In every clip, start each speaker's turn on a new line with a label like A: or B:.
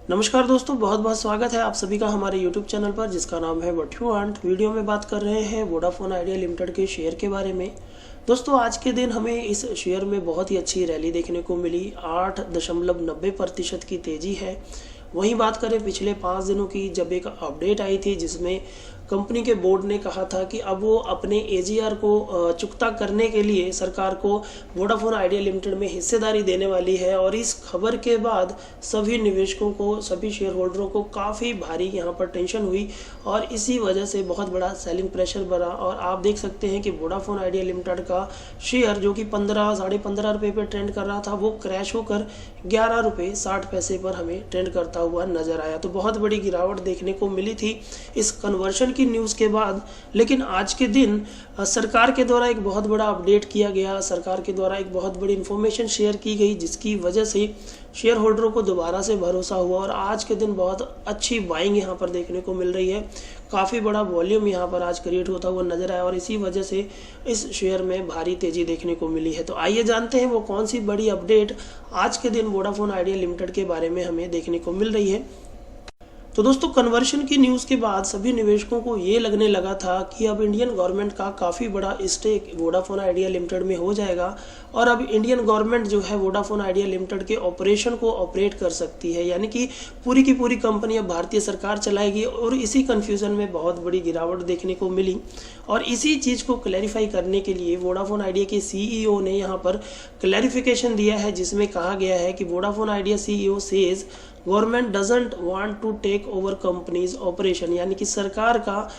A: नमस्कार दोस्तों, बहुत बहुत स्वागत है आप सभी का हमारे यूट्यूब चैनल पर जिसका नाम है व्हाट यू वांट। वीडियो में बात कर रहे हैं वोडाफोन आइडिया लिमिटेड के शेयर के बारे में। दोस्तों आज के दिन हमें इस शेयर में बहुत ही अच्छी रैली देखने को मिली। 8.90% की तेजी है। वहीं बात करें पिछले 5 दिनों की, जब एक अपडेट आई थी जिसमें कंपनी के बोर्ड ने कहा था कि अब वो अपने एजीआर को चुकता करने के लिए सरकार को वोडाफोन आइडिया लिमिटेड में हिस्सेदारी देने वाली है। और इस खबर के बाद सभी निवेशकों को, सभी शेयर होल्डरों को काफ़ी भारी यहाँ पर टेंशन हुई और इसी वजह से बहुत बड़ा सेलिंग प्रेशर बढ़ा। और आप देख सकते हैं कि वोडाफोन आइडिया लिमिटेड का शेयर जो कि 15 साढ़े 15 रुपये पर ट्रेंड कर रहा था, वो क्रैश होकर 11 रुपये 60 पैसे पर हमें ट्रेंड करता हुआ नजर आया। तो बहुत बड़ी गिरावट देखने को मिली थी इस कन्वर्शन की न्यूज़ के बाद। लेकिन आज के दिन सरकार के द्वारा एक बहुत बड़ा अपडेट किया गया, सरकार के द्वारा एक बहुत बड़ी इन्फॉर्मेशन शेयर की गई जिसकी वजह से शेयर होल्डरों को दोबारा से भरोसा हुआ और आज के दिन बहुत अच्छी बाइंग यहाँ पर देखने को मिल रही है। काफ़ी बड़ा वॉल्यूम यहाँ पर आज क्रिएट होता हुआ नजर आया और इसी वजह से इस शेयर में भारी तेजी देखने को मिली है। तो आइए जानते हैं वो कौन सी बड़ी अपडेट आज के दिन वोडाफोन आइडिया लिमिटेड के बारे में हमें देखने को मिल रही है। तो दोस्तों, कन्वर्शन की न्यूज़ के बाद सभी निवेशकों को ये लगने लगा था कि अब इंडियन गवर्नमेंट का काफ़ी बड़ा स्टेक वोडाफोन आइडिया लिमिटेड में हो जाएगा और अब इंडियन गवर्नमेंट जो है वोडाफोन आइडिया लिमिटेड के ऑपरेशन को ऑपरेट कर सकती है, यानी कि पूरी की पूरी कंपनी अब भारतीय सरकार चलाएगी। और इसी कन्फ्यूज़न में बहुत बड़ी गिरावट देखने को मिली और इसी चीज़ को क्लैरिफाई करने के लिए वोडाफोन आइडिया के CEO ने यहाँ पर क्लैरिफिकेशन दिया है जिसमें कहा गया है कि Vodafone Idea CEO says government doesn't want to take over companies operation, यानी कि सरकार का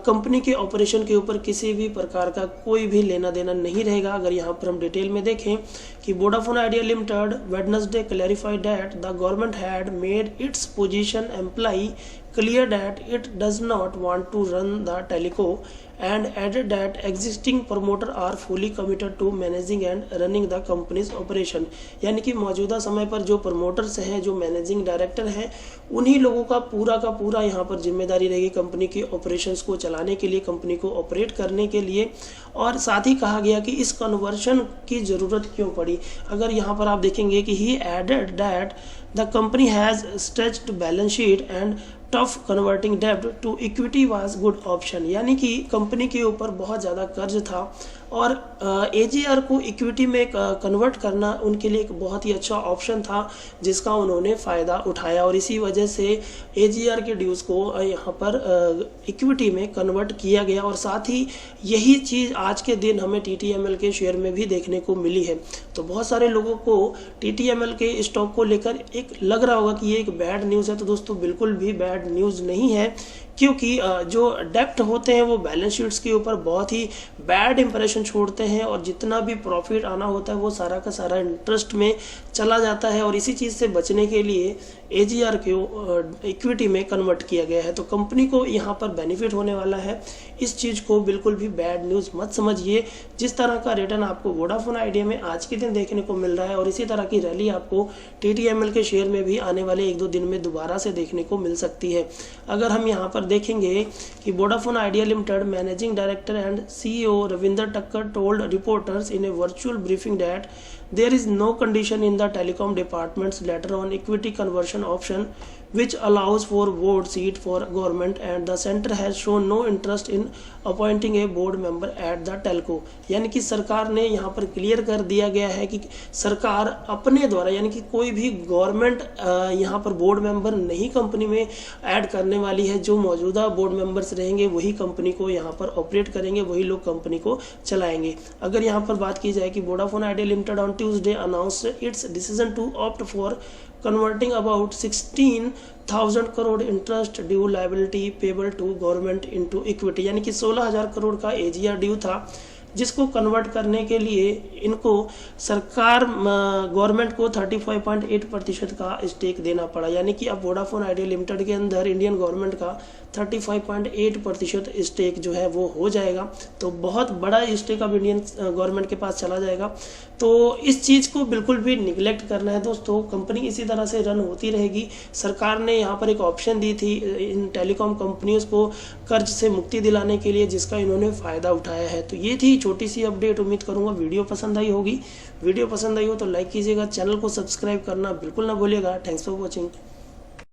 A: कंपनी के ऑपरेशन के ऊपर किसी भी प्रकार का कोई भी लेना देना नहीं रहेगा। अगर यहाँ पर हम डिटेल में देखें कि Vodafone Idea limited Wednesday clarified that the government had made its position amply clear that it does not want to run the telco and added that existing promoter are fully committed to managing and running the company's operation, यानी कि मौजूदा समय पर जो promoters हैं, जो managing director हैं, उन्हीं लोगों का पूरा यहाँ पर जिम्मेदारी रहेगी कंपनी के ऑपरेशंस को चलाने के लिए, कंपनी को ऑपरेट करने के लिए। और साथ ही कहा गया कि इस कन्वर्शन की ज़रूरत क्यों पड़ी। अगर यहाँ पर आप देखेंगे कि he added that the company has stretched balance sheet and tough converting डेब्ट to equity was good option, यानी कि कंपनी के ऊपर बहुत ज़्यादा कर्ज था और एजीआर को इक्विटी में कन्वर्ट करना उनके लिए एक बहुत ही अच्छा ऑप्शन था जिसका उन्होंने फ़ायदा उठाया और इसी वजह से एजीआर के ड्यूज़ को यहाँ पर इक्विटी में कन्वर्ट किया गया। और साथ ही यही चीज़ आज के दिन हमें TTML के शेयर में भी देखने को मिली है। तो बहुत सारे लोगों को TTML के स्टॉक को लेकर एक लग रहा होगा कि ये एक बैड न्यूज़ है। तो दोस्तों, बिल्कुल भी बैड न्यूज़ नहीं है, क्योंकि जो डेप्ट होते हैं वो बैलेंस शीट्स के ऊपर बहुत ही बैड इंप्रेशन छोड़ते हैं और जितना भी प्रॉफिट आना होता है वो सारा का सारा इंटरेस्ट में चला जाता है। और इसी चीज़ से बचने के लिए एजीआर को इक्विटी में कन्वर्ट किया गया है। तो कंपनी को यहाँ पर बेनिफिट होने वाला है। इस चीज़ को बिल्कुल भी बैड न्यूज़ मत समझिए। जिस तरह का रिटर्न आपको वोडाफोन आइडिया में आज के दिन देखने को मिल रहा है और इसी तरह की रैली आपको TTML के शेयर में भी आने वाले 1-2 दिन में दोबारा से देखने को मिल सकती है। अगर हम यहाँ पर देखेंगे कि Vodafone Idea Limited managing director and CEO Ravinder Takkar told reporters in a virtual briefing that there is no condition in the telecom department's letter on equity conversion option which allows for vote seat for government and the center has shown no interest in appointing a board member at the telco, यानी कि सरकार ने यहाँ पर clear कर दिया गया है कि सरकार अपने द्वारा, यानी कि कोई भी गवर्नमेंट यहाँ पर बोर्ड मेंबर नहीं कंपनी में ऐड करने वाली है। जो मौजूदा बोर्ड मेंबर्स रहेंगे वही कंपनी को यहाँ पर ऑपरेट करेंगे, वही लोग कंपनी को चलाएंगे। अगर यहाँ पर बात की जाए कि Vodafone Idea limited on Tuesday announced its decision to opt for converting about 16,000 crore interest due liability payable to government into equity, यानी कि 16,000 करोड़ का एजीआर ड्यू था जिसको कन्वर्ट करने के लिए इनको सरकार गवर्नमेंट को 35.8% का स्टेक देना पड़ा, यानी कि अब वोडाफोन आइडिया लिमिटेड के अंदर इंडियन गवर्नमेंट का 35.8% स्टेक जो है वो हो जाएगा। तो बहुत बड़ा स्टेक अब इंडियन गवर्नमेंट के पास चला जाएगा। तो इस चीज़ को बिल्कुल भी निगलेक्ट करना है दोस्तों। कंपनी इसी तरह से रन होती रहेगी। सरकार ने यहाँ पर एक ऑप्शन दी थी इन टेलीकॉम कंपनियों को कर्ज से मुक्ति दिलाने के लिए, जिसका इन्होंने फ़ायदा उठाया है। तो ये थी छोटी सी अपडेट। उम्मीद करूँगा वीडियो पसंद आई होगी। वीडियो पसंद आई हो तो लाइक कीजिएगा, चैनल को सब्सक्राइब करना बिल्कुल ना भूलिएगा। Thanks for watching.